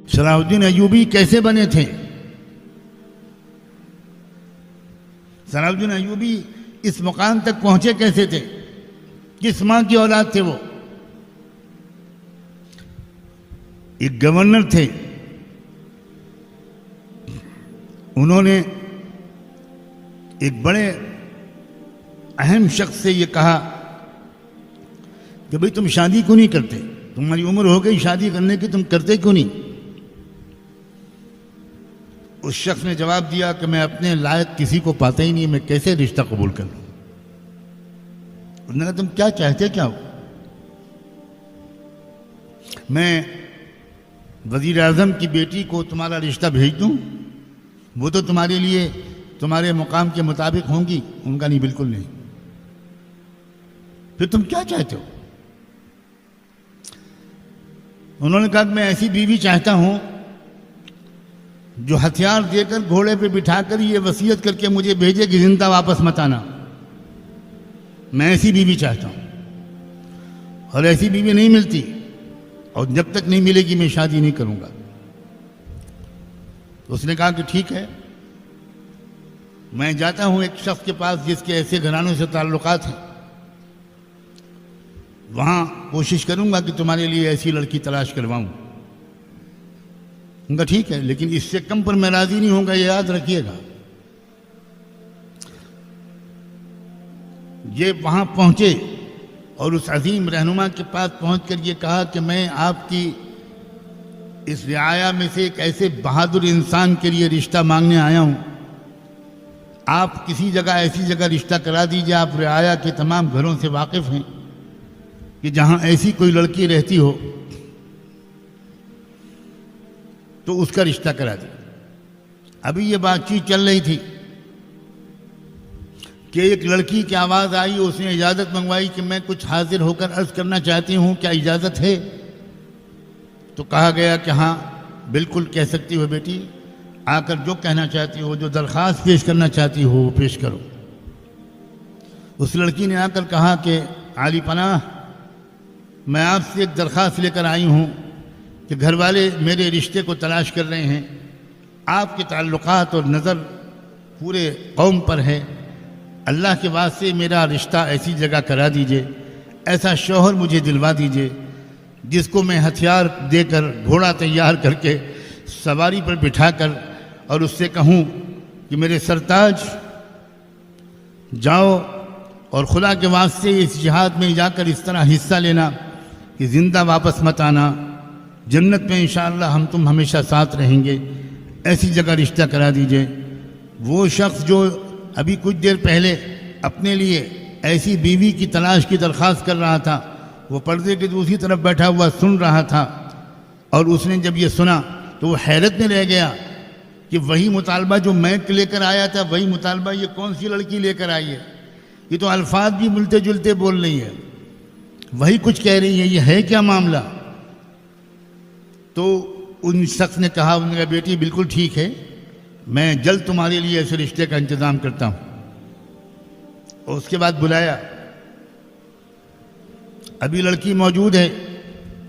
صلاح الدین ایوبی کیسے بنے تھے؟ صلاح الدین ایوبی اس مقام تک پہنچے کیسے تھے؟ کس ماں کی اولاد تھے وہ؟ ایک گورنر تھے، انہوں نے ایک بڑے اہم شخص سے یہ کہا کہ بھئی تم شادی کیوں نہیں کرتے؟ تمہاری عمر ہو گئی شادی کرنے کی، تم کرتے کیوں نہیں؟ اس شخص نے جواب دیا کہ میں اپنے لائق کسی کو پاتا ہی نہیں، میں کیسے رشتہ قبول کر لوں؟ انہوں نے کہا تم کیا چاہتے کیا ہو؟ میں وزیر اعظم کی بیٹی کو تمہارا رشتہ بھیج دوں؟ وہ تو تمہارے لیے تمہارے مقام کے مطابق ہوں گی۔ ان کا نہیں، بالکل نہیں۔ پھر تم کیا چاہتے ہو؟ انہوں نے کہا کہ میں ایسی بیوی چاہتا ہوں جو ہتھیار دے کر گھوڑے پہ بٹھا کر یہ وصیت کر کے مجھے بھیجے کہ زندہ واپس مت آنا۔ میں ایسی بیوی چاہتا ہوں، اور ایسی بیوی نہیں ملتی، اور جب تک نہیں ملے گی میں شادی نہیں کروں گا۔ اس نے کہا کہ ٹھیک ہے، میں جاتا ہوں ایک شخص کے پاس جس کے ایسے گھرانوں سے تعلقات ہیں، وہاں کوشش کروں گا کہ تمہارے لیے ایسی لڑکی تلاش کرواؤں۔ ان کا ٹھیک ہے، لیکن اس سے کم پر میں راضی نہیں ہوں گا، یہ یاد رکھیے گا۔ یہ وہاں پہنچے اور اس عظیم رہنما کے پاس پہنچ کر یہ کہا کہ میں آپ کی اس رعایا میں سے ایک ایسے بہادر انسان کے لیے رشتہ مانگنے آیا ہوں، آپ کسی جگہ ایسی جگہ رشتہ کرا دیجئے، آپ رعایا کے تمام گھروں سے واقف ہیں کہ جہاں ایسی کوئی لڑکی رہتی ہو تو اس کا رشتہ کرا دیں۔ ابھی یہ بات چیت چل رہی تھی کہ ایک لڑکی کی آواز آئی، اس نے اجازت منگوائی کہ میں کچھ حاضر ہو کر عرض کرنا چاہتی ہوں، کیا اجازت ہے؟ تو کہا گیا کہ ہاں بالکل کہہ سکتی ہو بیٹی، آ کر جو کہنا چاہتی ہو، جو درخواست پیش کرنا چاہتی ہو وہ پیش کرو۔ اس لڑکی نے آ کر کہا کہ عالی پناہ، میں آپ سے ایک درخواست لے کر آئی ہوں کہ گھر والے میرے رشتے کو تلاش کر رہے ہیں، آپ کے تعلقات اور نظر پورے قوم پر ہے، اللہ کے واسطے میرا رشتہ ایسی جگہ کرا دیجئے، ایسا شوہر مجھے دلوا دیجئے جس کو میں ہتھیار دے کر گھوڑا تیار کر کے سواری پر بٹھا کر اور اس سے کہوں کہ میرے سرتاج جاؤ اور خدا کے واسطے اس جہاد میں جا کر اس طرح حصہ لینا کہ زندہ واپس مت آنا، جنت میں انشاءاللہ ہم تم ہمیشہ ساتھ رہیں گے، ایسی جگہ رشتہ کرا دیجئے۔ وہ شخص جو ابھی کچھ دیر پہلے اپنے لیے ایسی بیوی کی تلاش کی درخواست کر رہا تھا، وہ پردے کے دوسری طرف بیٹھا ہوا سن رہا تھا، اور اس نے جب یہ سنا تو وہ حیرت میں رہ گیا کہ وہی مطالبہ جو میں لے کر آیا تھا، وہی مطالبہ یہ کون سی لڑکی لے کر آئی ہے؟ یہ تو الفاظ بھی ملتے جلتے بول رہی ہے، وہی کچھ کہہ رہی ہے، یہ ہے کیا معاملہ؟ تو ان شخص نے کہا، انہوں نے کہا بیٹی بالکل ٹھیک ہے، میں جلد تمہارے لیے ایسے رشتے کا انتظام کرتا ہوں۔ اور اس کے بعد بلایا، ابھی لڑکی موجود ہے،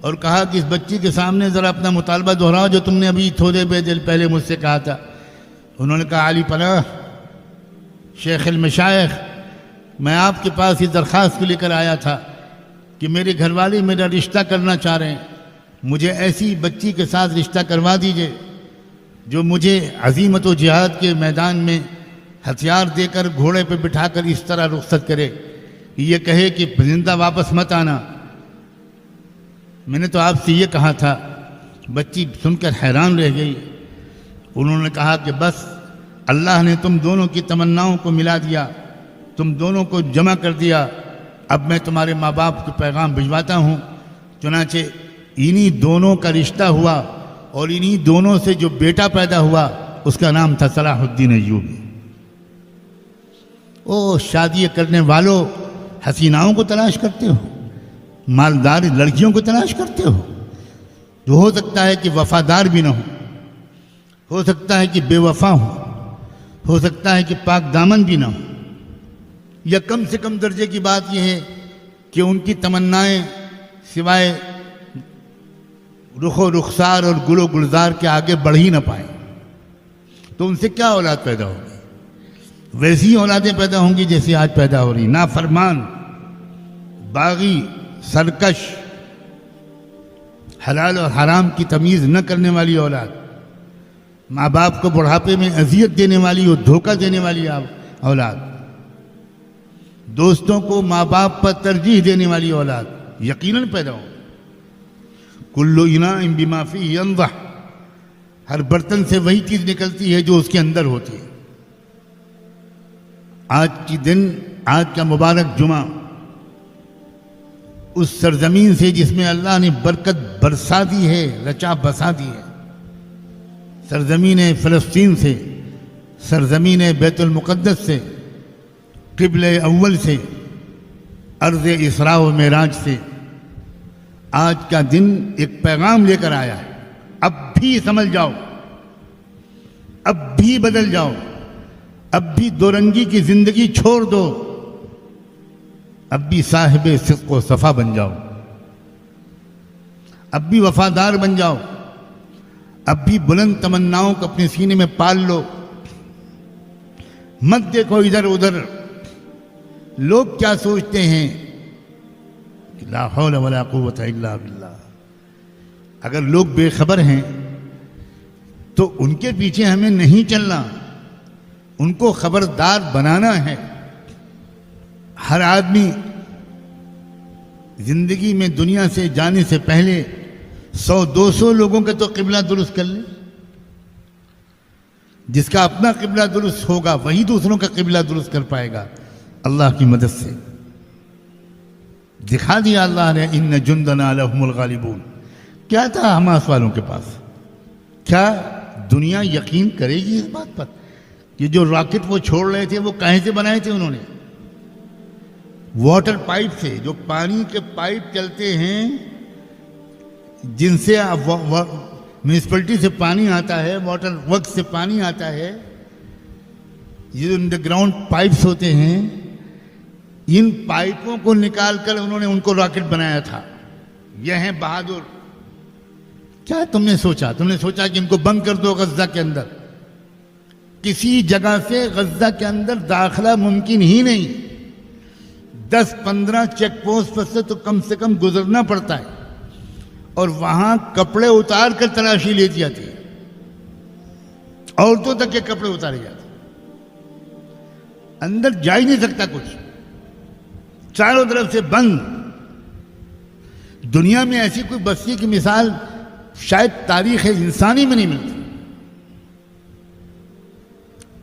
اور کہا کہ اس بچی کے سامنے ذرا اپنا مطالبہ دہراؤ جو تم نے ابھی تھوڑے دیر پہلے مجھ سے کہا تھا۔ انہوں نے کہا عالی پناہ، شیخ المشائخ، میں آپ کے پاس اس درخواست کو لے کر آیا تھا کہ میرے گھر والے میرا رشتہ کرنا چاہ رہے ہیں، مجھے ایسی بچی کے ساتھ رشتہ کروا دیجئے جو مجھے عزیمت و جہاد کے میدان میں ہتھیار دے کر گھوڑے پہ بٹھا کر اس طرح رخصت کرے کہ یہ کہے کہ زندہ واپس مت آنا۔ میں نے تو آپ سے یہ کہا تھا۔ بچی سن کر حیران رہ گئی۔ انہوں نے کہا کہ بس اللہ نے تم دونوں کی تمناؤں کو ملا دیا، تم دونوں کو جمع کر دیا، اب میں تمہارے ماں باپ کو پیغام بھجواتا ہوں۔ چنانچہ انہی دونوں کا رشتہ ہوا، اور انہی دونوں سے جو بیٹا پیدا ہوا اس کا نام تھا صلاح الدین ایوبی۔ او شادی کرنے والوں، حسیناؤں کو تلاش کرتے ہو، مالدار لڑکیوں کو تلاش کرتے ہو، جو ہو سکتا ہے کہ وفادار بھی نہ ہو سکتا ہے کہ بے وفا ہو سکتا ہے کہ پاک دامن بھی نہ ہو، یا کم سے کم درجے کی بات یہ ہے کہ ان کی تمنائیں سوائے رخ و رخسار اور گل و گلزار کے آگے بڑھ ہی نہ پائیں تو ان سے کیا اولاد پیدا ہوگی؟ ویسی اولادیں پیدا ہوں گی جیسی آج پیدا ہو رہی، نافرمان، باغی، سرکش، حلال اور حرام کی تمیز نہ کرنے والی اولاد، ماں باپ کو بڑھاپے میں اذیت دینے والی اور دھوکہ دینے والی اولاد، دوستوں کو ماں باپ پر ترجیح دینے والی اولاد یقیناً پیدا ہو۔ کل اناء بما فیہ ینضح، ہر برتن سے وہی چیز نکلتی ہے جو اس کے اندر ہوتی ہے۔ آج کا مبارک جمعہ اس سرزمین سے جس میں اللہ نے برکت برسا دی ہے، رچا بسا دی ہے، سرزمین فلسطین سے، سرزمین بیت المقدس سے، قبلہ اول سے، ارض اسراء و معراج سے آج کا دن ایک پیغام لے کر آیا ہے۔ اب بھی سمجھ جاؤ، اب بھی بدل جاؤ، اب بھی دو رنگی کی زندگی چھوڑ دو، اب بھی صاحب صدق و صفا بن جاؤ، اب بھی وفادار بن جاؤ، اب بھی بلند تمناؤں کو اپنے سینے میں پال لو، مت دیکھو ادھر ادھر لوگ کیا سوچتے ہیں، لا حول ولا قوت الا باللہ۔ اگر لوگ بے خبر ہیں تو ان کے پیچھے ہمیں نہیں چلنا، ان کو خبردار بنانا ہے۔ ہر آدمی زندگی میں دنیا سے جانے سے پہلے 100-200 لوگوں کے تو قبلہ درست کر لے۔ جس کا اپنا قبلہ درست ہوگا وہی دوسروں کا قبلہ درست کر پائے گا اللہ کی مدد سے۔ دکھا دیا اللہ نے ان جندنا لہم الغالبون۔ کیا تھا حماس والوں کے پاس؟ کیا دنیا یقین کرے گی اس بات پر کہ جو راکٹ وہ چھوڑ رہے تھے وہ کہیں سے بنائے تھے انہوں نے؟ واٹر پائپ سے، جو پانی کے پائپ چلتے ہیں جن سے میونسپلٹی سے پانی آتا ہے، واٹر ورکس سے پانی آتا ہے، یہ انڈر گراؤنڈ پائپس ہوتے ہیں، ان پائپوں کو نکال کر انہوں نے ان کو راکٹ بنایا تھا۔ یہ ہیں بہادر۔ کیا تم نے سوچا کہ ان کو بند کر دو غزہ کے اندر؟ کسی جگہ سے غزہ کے اندر داخلہ ممکن ہی نہیں، 10-15 چیک پوسٹ پر سے تو کم گزرنا پڑتا ہے، اور وہاں کپڑے اتار کر تلاشی لیتی جاتی ہے، عورتوں تک کے کپڑے اتارے جاتے، اندر جا ہی نہیں سکتا کچھ، چاروں طرف سے بند۔ دنیا میں ایسی کوئی بستی کی مثال شاید تاریخ انسانی میں نہیں ملتی۔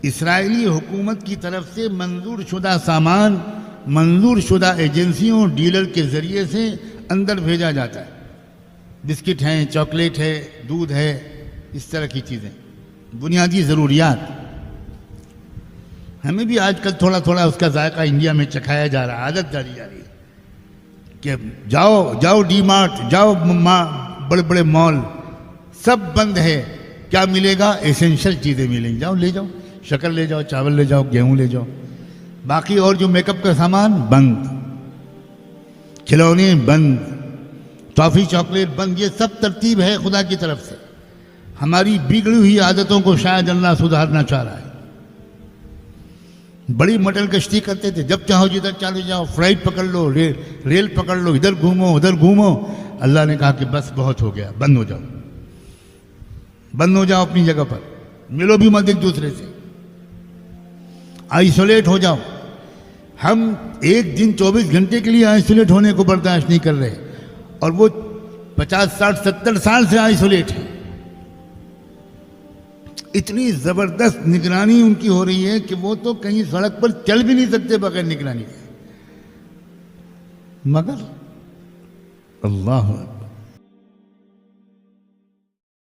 اسرائیلی حکومت کی طرف سے منظور شدہ سامان منظور شدہ ایجنسیوں ڈیلر کے ذریعے سے اندر بھیجا جاتا ہے، بسکٹ ہیں، چاکلیٹ ہے، دودھ ہے، اس طرح کی چیزیں، بنیادی ضروریات۔ ہمیں بھی آج کل تھوڑا تھوڑا اس کا ذائقہ انڈیا میں چکھایا جا رہا ہے، عادت ڈالی جا رہی ہے کہ جاؤ ڈی مارٹ، جاؤ بڑے بڑے مال، سب بند ہے، کیا ملے گا؟ ایسنشل چیزیں ملیں گی، جاؤ لے جاؤ، شکر لے جاؤ، چاول لے جاؤ، گیہوں لے جاؤ، باقی اور جو میک اپ کا سامان بند، کھلونے بند، ٹافی چاکلیٹ بند۔ یہ سب ترتیب ہے خدا کی طرف سے۔ ہماری بگڑی ہوئی عادتوں کو شاید اللہ سدھارنا چاہ رہا ہے۔ بڑی مٹل کشتی کرتے تھے، جب چاہو جدھر چلے جاؤ، فلائٹ پکڑ لو، ریل پکڑ لو، ادھر گھومو ادھر گھومو۔ اللہ نے کہا کہ بس بہت ہو گیا، بند ہو جاؤ، بند ہو جاؤ اپنی جگہ پر، ملو بھی مت ایک دوسرے سے، آئسولیٹ ہو جاؤ۔ ہم ایک دن 24 گھنٹے کے لیے آئسولیٹ ہونے کو برداشت نہیں کر رہے، اور وہ 50 60 70 سال سے آئسولیٹ ہیں۔ اتنی زبردست نگرانی ان کی ہو رہی ہے کہ وہ تو کہیں سڑک پر چل بھی نہیں سکتے بغیر نگرانی کے۔ مگر اللہ